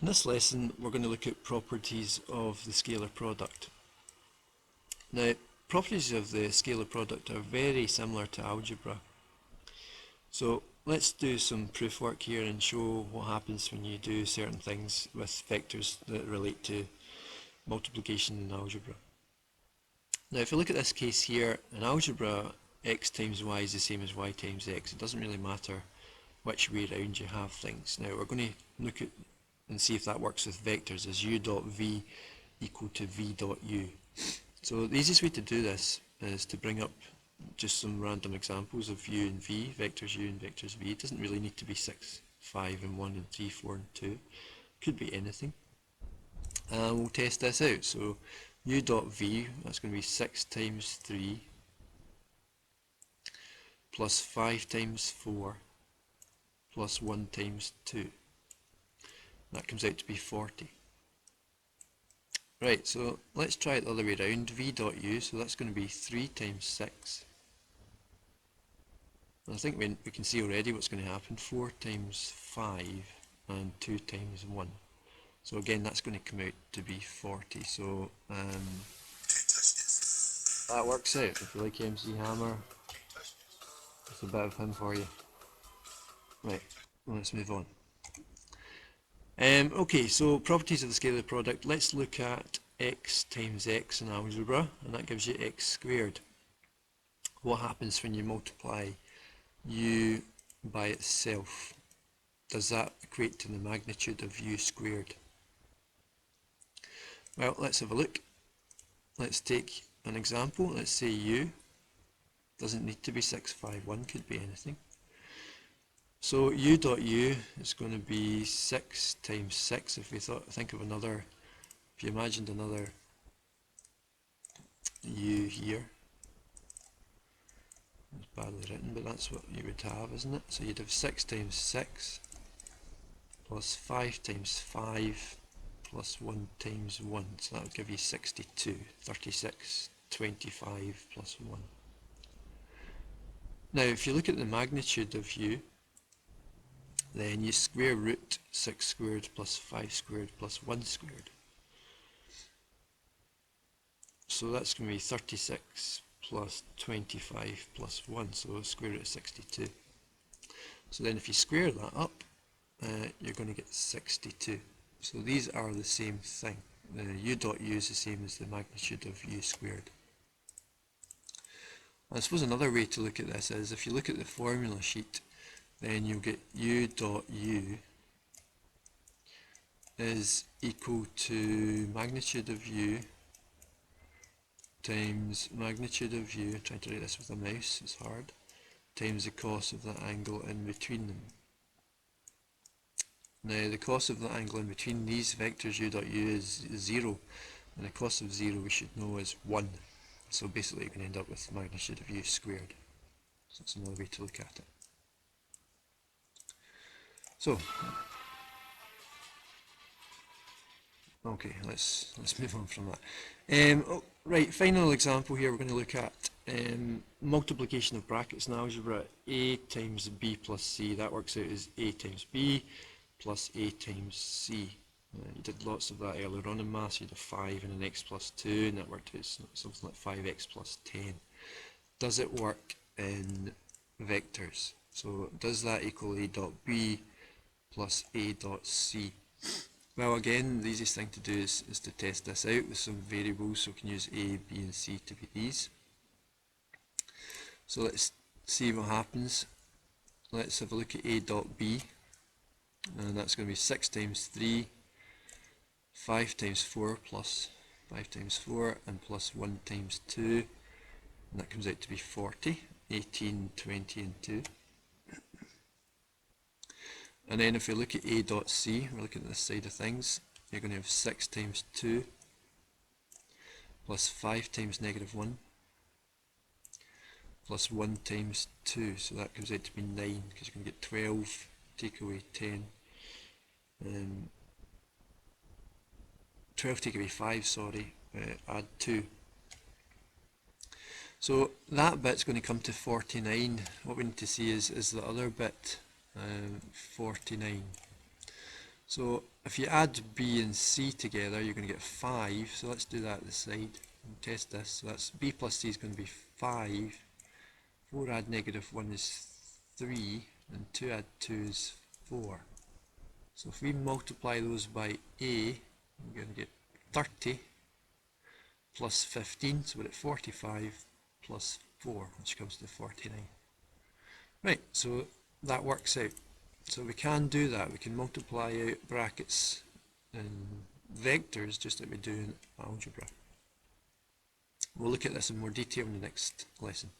In this lesson, we're going to look at properties of the scalar product. Now, properties of the scalar product are very similar to algebra. So let's do some proof work here and show what happens when you do certain things with vectors that relate to multiplication in algebra. Now, if you look at this case here, in algebra, x times y is the same as y times x. It doesn't really matter which way around you have things. Now, we're going to look at and see if that works with vectors as u dot v equal to v dot u. So the easiest way to do this is to bring up just some random examples of u and v, vectors u and vectors v. It doesn't really need to be 6, 5 and 1 and 3, 4 and 2. Could be anything. And we'll test this out. So u dot v, that's going to be 6 times 3 plus 5 times 4 plus 1 times 2. That comes out to be 40. Right, so let's try it the other way around. V dot u, so that's going to be 3 times 6. And I think we can see already what's going to happen. 4 times 5 and 2 times 1. So again, that's going to come out to be 40. So that works out. If you like MC Hammer, it's a bit of him for you. Right, let's move on. Okay, so properties of the scalar product. Let's look at x times x in algebra, and that gives you x squared. What happens when you multiply u by itself? Does that equate to the magnitude of u squared? Well, let's have a look. Let's take an example. Let's say u doesn't need to be 651, could be anything. So u dot u is going to be 6 times 6. If we think of another, if you imagined another u here, it's badly written, but that's what you would have, isn't it? So you'd have 6 times 6 plus 5 times 5 plus 1 times 1. So that would give you 62. 36, 25 plus 1. Now if you look at the magnitude of u, then you square root 6 squared plus 5 squared plus 1 squared. So that's going to be 36 plus 25 plus 1, so square root of 62. So then if you square that up, you're going to get 62. So these are the same thing. The u dot u is the same as the magnitude of u squared. I suppose another way to look at this is if you look at the formula sheet, then you'll get u dot u is equal to magnitude of u times magnitude of u, I'm trying to write this with a mouse, it's hard, times the cos of that angle in between them. Now the cos of that angle in between these vectors u dot u is 0, and the cos of 0 we should know is 1. So basically you can end up with the magnitude of u squared. So that's another way to look at it. So, okay, let's move on from that. Right, final example here. We're going to look at multiplication of brackets in algebra. A times b plus c. That works out as a times b plus a times c. You did lots of that earlier on in maths. You had a 5 and an x plus 2, and that worked out something like 5x plus 10. Does it work in vectors? So does that equal a dot b plus a dot c? Well, again, the easiest thing to do is to test this out with some variables, so we can use a, b and c to be these. So let's see what happens. Let's have a look at a dot b, and that's going to be 6 times 3, 5 times 4 plus 5 times 4 and plus 1 times 2, and that comes out to be 40, 18, 20 and 2. And then if we look at a dot c, we're looking at this side of things, you're going to have 6 times 2 plus 5 times negative 1 plus 1 times 2, so that comes out to be 9, because you're going to get 12, take away 10, 12 take away 5, sorry, add 2. So that bit's going to come to 49. What we need to see is the other bit, 49. So if you add b and c together, you're going to get 5. So let's do that at the side and test this. So that's b plus c is going to be 5. 4 add negative 1 is 3, and 2 add 2 is 4. So if we multiply those by a, we're going to get 30 plus 15, so we're at 45 plus 4, which comes to 49. Right, so that works out. So we can do that. We can multiply out brackets and vectors just like we do in algebra. We'll look at this in more detail in the next lesson.